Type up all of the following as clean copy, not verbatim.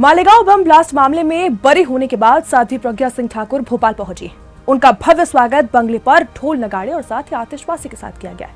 Malegaon bomb blast मामले में बरी होने के बाद साध्वी प्रज्ञा सिंह ठाकुर भोपाल पहुंची। उनका भव्य स्वागत बंगले पर ढोल नगाड़े और साथ ही आतिशबाजी के साथ किया गया।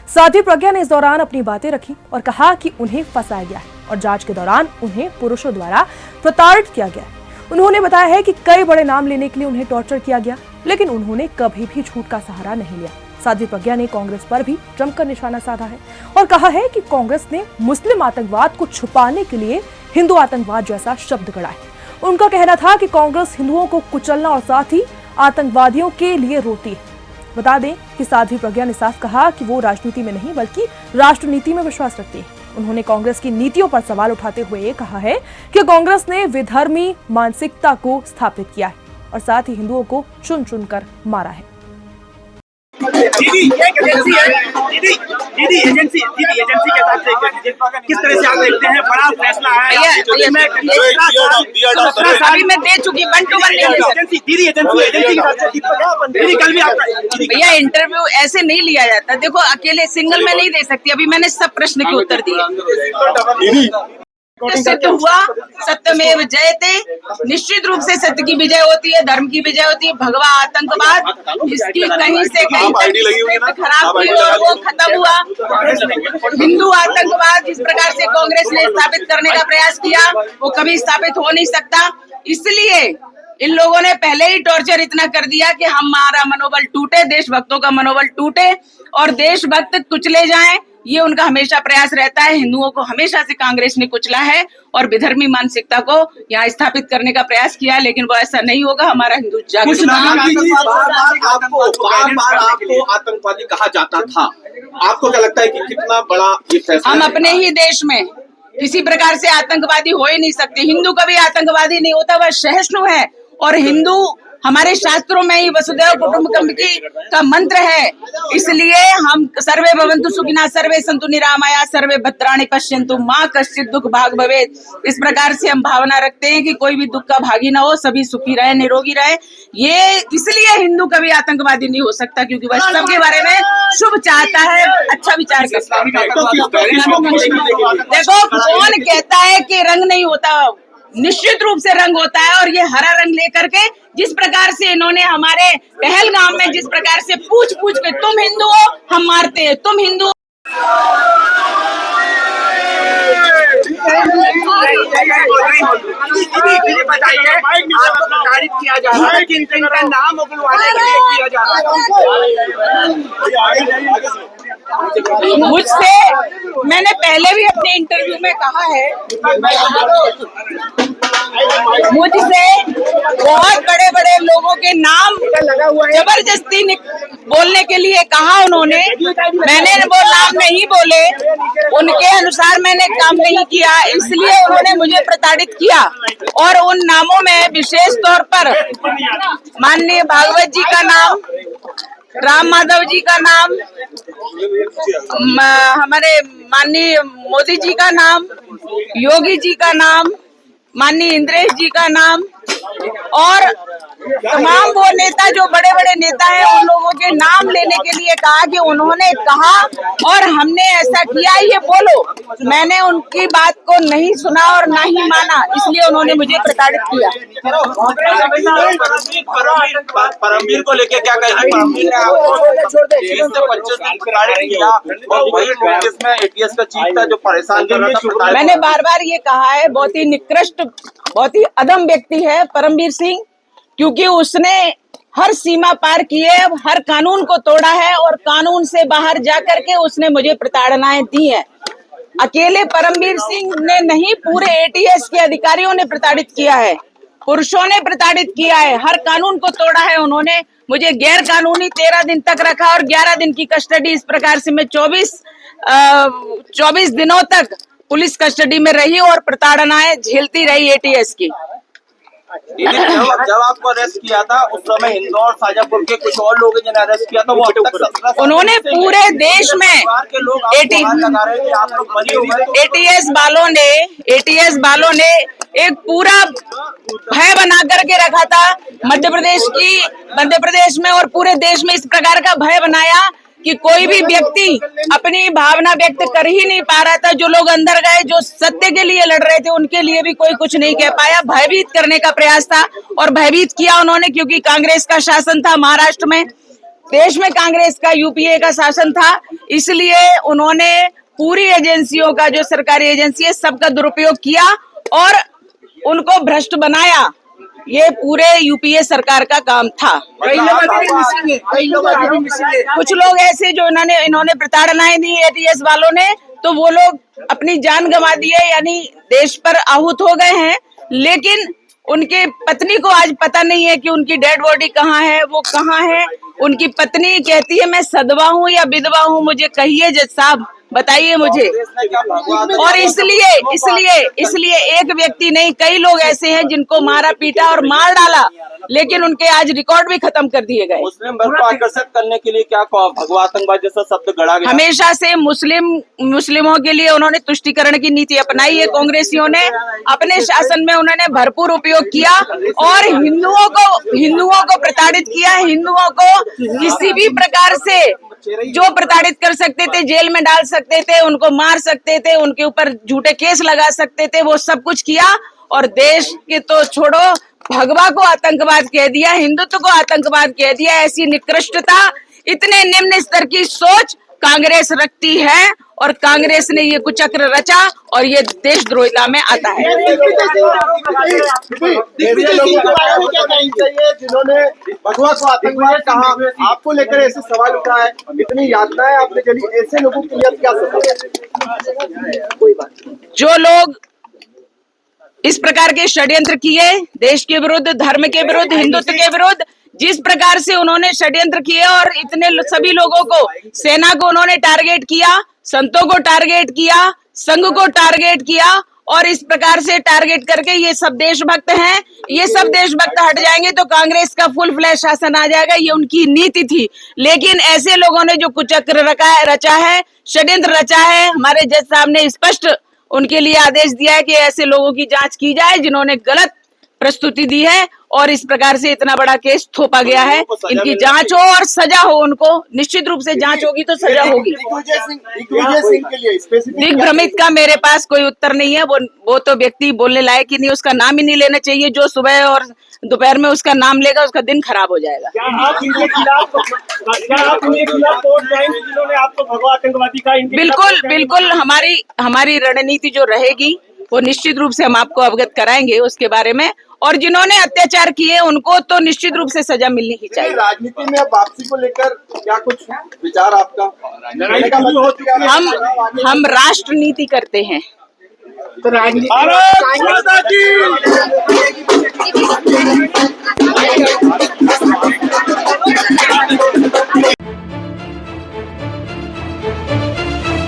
साध्वी प्रज्ञा ने इस दौरान अपनी बातें रखी और कहा कि उन्हें फंसाया गया है और जांच के दौरान उन्हें पुरुषों द्वारा प्रताड़ित किया गया। उन्होंने बताया है कि कई बड़े नाम लेने के लिए उन्हें टॉर्चर किया गया, लेकिन उन्होंने कभी भी झूठ का सहारा नहीं लिया। साध्वी प्रज्ञा ने कांग्रेस पर भी जमकर निशाना साधा है और कहा है कि कांग्रेस ने मुस्लिम आतंकवाद को छुपाने के लिए हिंदू आतंकवाद जैसा शब्द गढ़ा है। उनका कहना था कि कांग्रेस हिंदुओं को कुचलना और साथ ही आतंकवादियों के लिए रोती है। बता दें कि साध्वी प्रज्ञा ने साफ कहा कि वो राजनीति में नहीं बल्कि राष्ट्रनीति में विश्वास रखती है। उन्होंने कांग्रेस की नीतियों पर सवाल उठाते हुए ये कहा है कि कांग्रेस ने विधर्मी मानसिकता को स्थापित किया है और साथ ही हिंदुओं को चुन चुनकर मारा है। दीदी एक एजेंसी है, दीदी एजेंसी के साथ किस तरह से आप देखते हैं? बड़ा फैसला है, अभी मैं दे चुकी 1 to 1 एजेंसी के साथ दीदी कल भी आपका भैया इंटरव्यू ऐसे नहीं लिया जाता। देखो अकेले सिंगल में नहीं दे सकती। अभी मैंने सब प्रश्न के उत्तर दिए। सत्य हुआ, सत्यमेव जयते। निश्चित रूप से सत्य की विजय होती है, धर्म की विजय होती है। भगवा आतंकवाद इसकी कहीं से कहीं तक खराब हुई और वो खत्म हुआ। हिंदू आतंकवाद जिस प्रकार से कांग्रेस ने स्थापित करने का प्रयास किया वो कभी स्थापित हो नहीं सकता। इसलिए इन लोगों ने पहले ही टॉर्चर इतना कर दिया कि हमारा मनोबल टूटे, देशभक्तों का मनोबल टूटे और देशभक्त कुचले जाएं। ये उनका हमेशा प्रयास रहता है। हिंदुओं को हमेशा से कांग्रेस ने कुचला है और विधर्मी मानसिकता को यहाँ स्थापित करने का प्रयास किया है, लेकिन वो ऐसा नहीं होगा। हमारा हिंदू जागरूक आपको आतंकवादी कहा जाता था, आपको क्या लगता है कि कितना बड़ा ये फैसला? हम अपने ही देश में किसी प्रकार से आतंकवादी हो ही नहीं सकते। हिंदू कभी आतंकवादी नहीं होता, वह सहिष्णु है। और हिंदू हमारे शास्त्रों में ही वसुधैव कुटुंबकम का मंत्र है। इसलिए हम सर्वे भवन्तु सुखिनः सर्वे सन्तु निरामया सर्वे भद्राणि पश्यन्तु मां कश्चित् दुःख भाग् भवेत्। इस प्रकार से हम भावना रखते हैं कि कोई भी दुख का भागी ना हो, सभी सुखी रहे, निरोगी रहे। ये इसलिए हिंदू कभी आतंकवादी नहीं हो सकता क्योंकि वह सबके बारे में शुभ चाहता है, अच्छा विचार करता है। देखो कौन कहता है कि रंग नहीं होता? निश्चित रूप से रंग होता है। और ये हरा रंग लेकर के जिस प्रकार से इन्होंने हमारे पहलगाम में जिस प्रकार से पूछ पूछ के तुम हिंदू हो, हम मारते हैं, तुम हिंदू हो। बताइए, आपको प्रताड़ित किया जा रहा है कि इनका नाम उगलवाने के लिए किया जा रहा है। मुझसे मैंने पहले भी अपने इंटरव्यू में कहा है, मुझसे बहुत बड़े बड़े लोगों के नाम जबरदस्ती बोलने के लिए कहा उन्होंने। मैंने वो नाम नहीं बोले, उनके अनुसार मैंने काम नहीं किया, इसलिए उन्होंने मुझे प्रताड़ित किया। और उन नामों में विशेष तौर पर माननीय भागवत जी का नाम, राम माधव जी का नाम, हमारे माननीय मोदी जी का नाम, योगी जी का नाम, माननीय इंद्रेश जी का नाम और तमाम वो नेता जो बड़े बड़े नेता हैं उन लोगों के नाम लेने के लिए कहा कि उन्होंने कहा और हमने ऐसा किया, ये बोलो। मैंने उनकी बात को नहीं सुना और ना ही माना, इसलिए उन्होंने मुझे प्रताड़ित किया। परमवीर को लेके क्या कहेंगे? परमवीर ने आपको 25 दिन प्रताड़ित किया और वही लोग जिसमें एटीएस का चीफ था जो परेशान कर रहा था। मैंने बार बार ये कहा है, बहुत ही निकृष्ट, बहुत ही अदम व्यक्ति है परमवीर सिंह, क्योंकि उसने हर सीमा पार की है, हर कानून को तोड़ा है और कानून से बाहर जाकर के उसने मुझे प्रताड़नाएं दी हैं। अकेले परमवीर सिंह ने नहीं, पूरे एटीएस के अधिकारियों ने प्रताड़ित किया है, पुरुषों ने प्रताड़ित किया है, हर कानून को तोड़ा है। उन्होंने मुझे गैर कानूनी 13 दिन तक रखा और 11 दिन की कस्टडी। इस प्रकार से मैं 24 दिनों तक पुलिस कस्टडी में रही और प्रताड़नाएं झेलती रही एटीएस की। जब आपको अरेस्ट किया था उस समय इंदौर, शाजापुर के कुछ और लोग जिन्हें अरेस्ट किया था वो अब तक उन्होंने पूरे देश में एटीएस वालों ने एक पूरा भय बना करके रखा था। मध्य प्रदेश में और पूरे देश में इस प्रकार का भय बनाया कि कोई भी व्यक्ति अपनी भावना व्यक्त कर ही नहीं पा रहा था। जो लोग अंदर गए, जो सत्य के लिए लड़ रहे थे, उनके लिए भी कोई कुछ नहीं कह पाया। भयभीत करने का प्रयास था और भयभीत किया उन्होंने, क्योंकि कांग्रेस का शासन था महाराष्ट्र में, देश में कांग्रेस का यूपीए का शासन था, इसलिए उन्होंने पूरी एजेंसियों का, जो सरकारी एजेंसी है, सबका दुरुपयोग किया और उनको भ्रष्ट बनाया। ये पूरे यूपीए सरकार का काम था। कुछ लोग ऐसे जो इन्होंने प्रताड़नाएं दी एटीएस वालों ने, तो वो लोग अपनी जान गंवा दिए, यानी देश पर आहूत हो गए हैं। लेकिन उनके पत्नी को आज पता नहीं है कि उनकी डेड बॉडी कहाँ है, वो कहाँ है। उनकी पत्नी कहती है मैं सदवा हूँ या विधवा हूँ, मुझे कहिए जज साहब, बताइए मुझे। और इसलिए एक व्यक्ति नहीं, कई लोग ऐसे हैं जिनको मारा पीटा और मार डाला, लेकिन उनके आज रिकॉर्ड भी खत्म कर दिए गए। मुस्लिम वर्ग को आकर्षित करने के लिए क्या भगवा आतंकवाद जैसा शब्द गढ़ा गया। हमेशा से मुस्लिमों के लिए उन्होंने तुष्टीकरण की नीति अपनाई है। कांग्रेसियों ने अपने शासन में उन्होंने भरपूर उपयोग किया और हिंदुओं को प्रताड़ित किया। हिंदुओं को किसी भी प्रकार से जो प्रताड़ित कर सकते थे, जेल में डाल सकते थे, उनको मार सकते थे, उनके ऊपर झूठे केस लगा सकते थे, वो सब कुछ किया। और देश के तो छोड़ो, भगवा को आतंकवाद कह दिया, हिंदुत्व को आतंकवाद कह दिया। ऐसी निकृष्टता, इतने निम्न स्तर की सोच कांग्रेस रखती है और कांग्रेस ने ये कुचक्र रचा और ये देशद्रोहिता में आता है। जिन्होंने भगवा को आतंकवाद कहा, आपको लेकर ऐसे सवाल उठा है, इतनी यातनाएं आपने चली, ऐसे लोगों के लिए क्या सवाल? कोई बात। जो लोग इस प्रकार के षड्यंत्र किए, देश के विरुद्ध, धर्म के विरुद्ध, हिंदुत्व के विरुद्ध, जिस प्रकार से उन्होंने षड्यंत्र किए और इतने सभी लोगों को, सेना को उन्होंने टारगेट किया, संतों को टारगेट किया, संघ को टारगेट किया और इस प्रकार से टारगेट करके ये सब देशभक्त हैं। ये सब देशभक्त हट जाएंगे तो कांग्रेस का फुल फ्लैश शासन आ जाएगा, ये उनकी नीति थी। लेकिन ऐसे लोगों ने जो कुचक्र रचा है, षड्यंत्र रचा है, हमारे जज साहब ने स्पष्ट उनके लिए आदेश दिया है कि ऐसे लोगों की जांच की जाए जिन्होंने गलत प्रस्तुति दी है और इस प्रकार से इतना बड़ा केस थोपा गया है। इनकी जांच हो और सजा हो, उनको निश्चित रूप से जांच होगी तो सजा होगी। दिग्भ्रमित का मेरे पास कोई उत्तर नहीं है, वो तो व्यक्ति बोलने लायक ही नहीं, उसका नाम ही नहीं लेना चाहिए। जो सुबह और दोपहर में उसका नाम लेगा उसका दिन खराब हो जाएगा। क्या आप इनके खिलाफ वोट जाएंगे जिन्होंने आपको भगवा आतंकवादी कहा? बिल्कुल हमारी रणनीति जो रहेगी वो निश्चित रूप से हम आपको अवगत कराएंगे उसके बारे में। और जिन्होंने अत्याचार किए उनको तो निश्चित रूप से सजा मिलनी ही चाहिए। राजनीति में वापसी को लेकर क्या कुछ विचार आपका? हम राष्ट्र नीति करते हैं। तो राजनीति